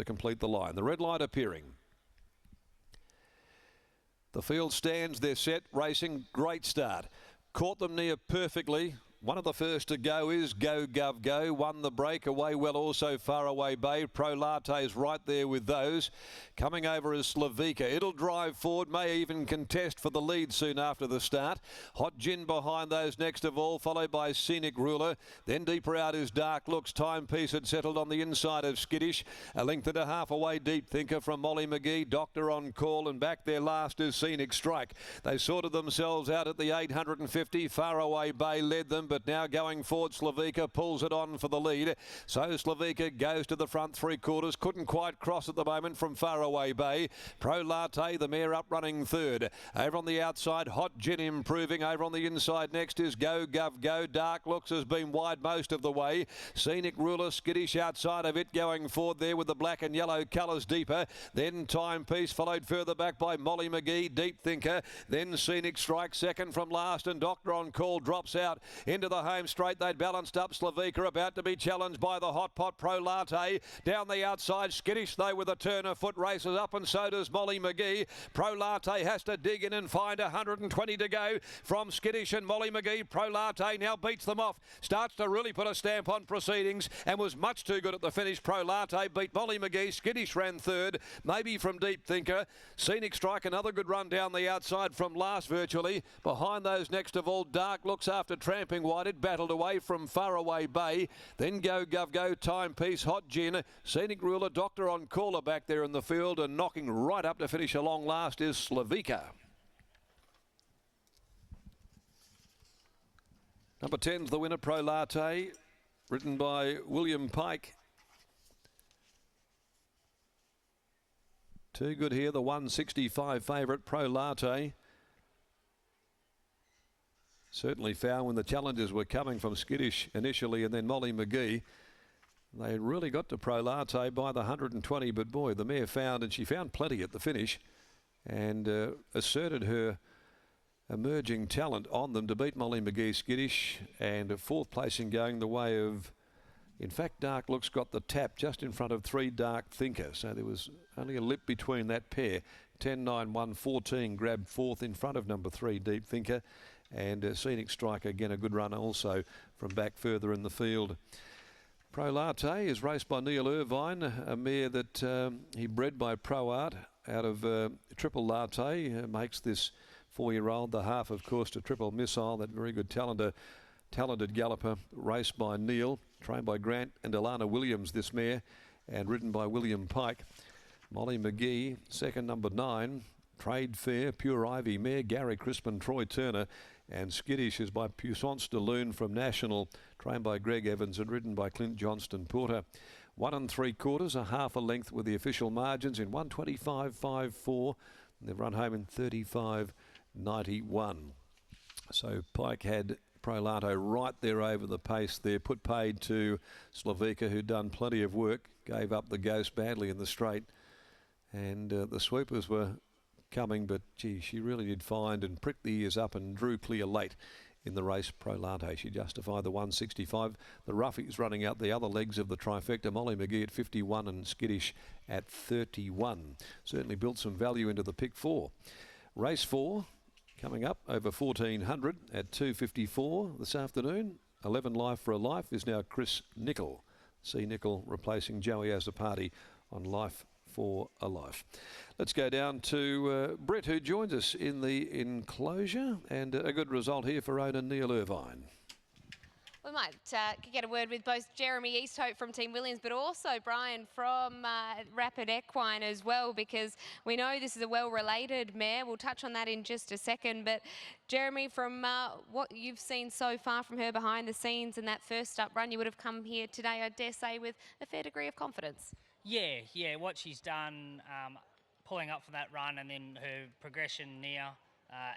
complete the line. The red light appearing. The field stands, they're set, racing, great start. Caught them near perfectly. One of the first to go is Go Gov Go. Won the break. Away well also Far Away Bay. Pro Latte's right there with those. Coming over is Slavica. It'll drive forward. May even contest for the lead soon after the start. Hot Gin behind those next of all, followed by Scenic Ruler. Then deeper out is Dark Looks. Timepiece had settled on the inside of Skittish. A length and a half away Deep Thinker from Molly McGee. Doctor on Call, and back there last is Scenic Strike. They sorted themselves out at the 850. Far Away Bay led them, but now going forward, Slavica pulls it on for the lead. So Slavica goes to the front 3/4. Couldn't quite cross at the moment from Far Away Bay. Pro Latte, the mare up running third. Over on the outside, Hot Gin improving. Over on the inside next is Go Gov Go. Dark Looks has been wide most of the way. Scenic Ruler, Skittish outside of it, going forward there with the black and yellow colours deeper. Then Timepiece, followed further back by Molly McGee. Deep Thinker. Then Scenic Strike, second from last, and Doctor on Call drops out into the home straight. They'd balanced up. Slavica about to be challenged by the Hot Pot. Pro Latte down the outside. Skittish though with a turn of foot races up, and so does Molly McGee. Pro Latte has to dig in and find 120 to go from Skittish and Molly McGee. Pro Latte now beats them off. Starts to really put a stamp on proceedings and was much too good at the finish. Pro Latte beat Molly McGee. Skittish ran third, maybe from Deep Thinker. Scenic Strike, another good run down the outside from last virtually. Behind those next of all, Dark Looks after tramping wide. It battled away from Far Away Bay. Then Go Gov Go, Timepiece, Hot Gin, Scenic Ruler, Doctor on Caller back there in the field, and knocking right up to finish along last is Slavica. Number 10's the winner, Pro Latte, written by William Pike. Too good here, the 165 favourite, Pro Latte. Certainly found when the challenges were coming from Skittish initially and then Molly McGee. They really got to Pro Latte by the 120, but boy, the mare found, and she found plenty at the finish, and asserted her emerging talent on them to beat Molly McGee. Skittish, and fourth placing going the way of, in fact, Dark Looks got the tap just in front of 3 Dark Thinker, so there was only a lip between that pair. 10, 9, 1, 14 grabbed fourth in front of number 3 Deep Thinker, and Scenic Strike again a good run also from back further in the field. Pro Latte is raced by Neil Irvine, a mare that he bred by Pro Art out of Triple Latte. Makes this 4-year-old the half, of course, to Triple Missile, that very good talented galloper, raced by Neil, trained by Grant and Alana Williams, this mare, and ridden by William Pike. Molly McGee, second, number 9. Trade Fair, Pure Ivy mare, Gary Crispin, Troy Turner, and Skittish is by Puissance de Lune from National, trained by Greg Evans and ridden by Clint Johnston Porter. 1 3/4, a half a length with the official margins in 125.54. They've run home in 35.91. So Pike had Pro Latte right there over the pace there, put paid to Slavica, who'd done plenty of work, gave up the ghost badly in the straight, and the swoopers were coming, but gee, she really did find and prick the ears up and drew clear late in the race. Pro Latte, she justified the 165. The roughies running out the other legs of the trifecta. Molly McGee at 51 and Skittish at 31. Certainly built some value into the pick 4. Race 4 coming up over 1400 at 2:54 this afternoon. 11 Life for a Life is now Chris Nicol. C. Nicol replacing Joey Azzopardi on Life for a Life. Let's go down to Brett, who joins us in the enclosure, and a good result here for owner Neil Irvine. We might get a word with both Jeremy Easthope from Team Williams, but also Brian from Rapid Equine as well, because we know this is a well-related mare. We'll touch on that in just a second. But Jeremy, from what you've seen so far from her behind the scenes in that first up run, you would have come here today, I dare say, with a fair degree of confidence. Yeah, what she's done, pulling up for that run, and then her progression now,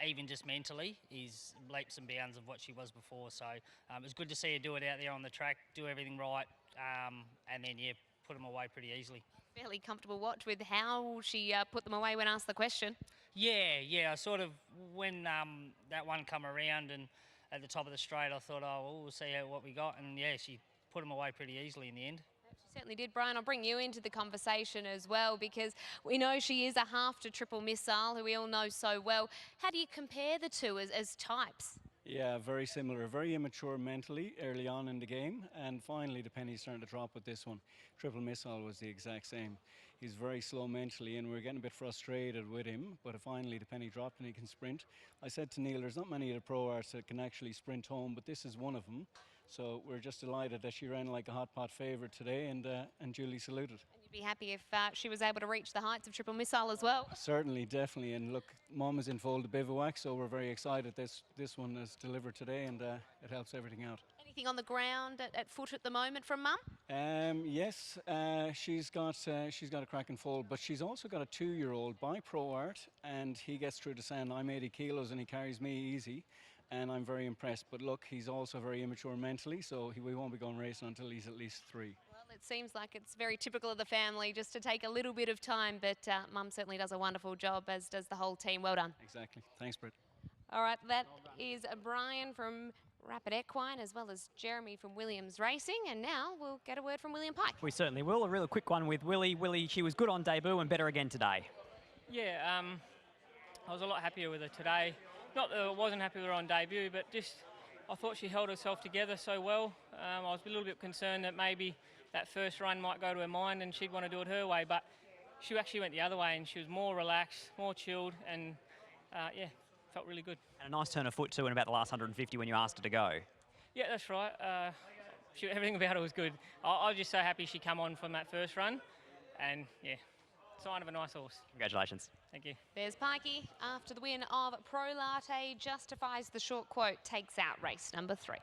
even just mentally, is leaps and bounds of what she was before. So it was good to see her do it out there on the track, do everything right, and then, yeah, put them away pretty easily. Fairly comfortable watch with how she put them away when asked the question. Yeah, I sort of, when that one come around and at the top of the straight, I thought, oh, well, we'll see what we got. And, yeah, she put them away pretty easily in the end. Certainly did, Brian. I'll bring you into the conversation as well because we know she is a half to triple missile who we all know so well. How do you compare the two as types? Yeah, very similar. Very immature mentally early on in the game, and finally the penny's starting to drop with this one. Triple Missile was the exact same. He's very slow mentally, and we're getting a bit frustrated with him, but finally the penny dropped and he can sprint. I said to Neil, there's not many of the pro arts that can actually sprint home, but this is one of them. So we're just delighted that she ran like a hot pot favourite today, and duly saluted. And you'd be happy if she was able to reach the heights of Triple Missile as well? Certainly, definitely. And look, Mum is in full bivouac, so we're very excited this one is delivered today, and it helps everything out. Anything on the ground at foot at the moment from Mum? Yes, she's got a cracking foal, but she's also got a 2-year-old by Pro Art, and he gets through the sand. I'm 80 kilos, and he carries me easy, and I'm very impressed. But look, he's also very immature mentally, so we won't be going racing until he's at least 3. Well, it seems like it's very typical of the family just to take a little bit of time, but Mum certainly does a wonderful job, as does the whole team. Well done. Exactly. Thanks, Britt. All right, that is Brian from Rapid Equine as well as Jeremy from Williams Racing, and now we'll get a word from William Pike. We certainly will. A really quick one with Willie. Willie, she was good on debut and better again today. Yeah, I was a lot happier with her today. Not that I wasn't happy with her on debut, but just I thought she held herself together so well. I was a little bit concerned that maybe that first run might go to her mind and she'd want to do it her way, but she actually went the other way and she was more relaxed, more chilled, and yeah, felt really good. And a nice turn of foot too in about the last 150 when you asked her to go. Yeah, that's right. Everything about her was good. I was just so happy she come on from that first run, and yeah, sign of a nice horse. Congratulations. Thank you. There's Pikey after the win of Pro Latte, justifies the short quote, takes out race number 3.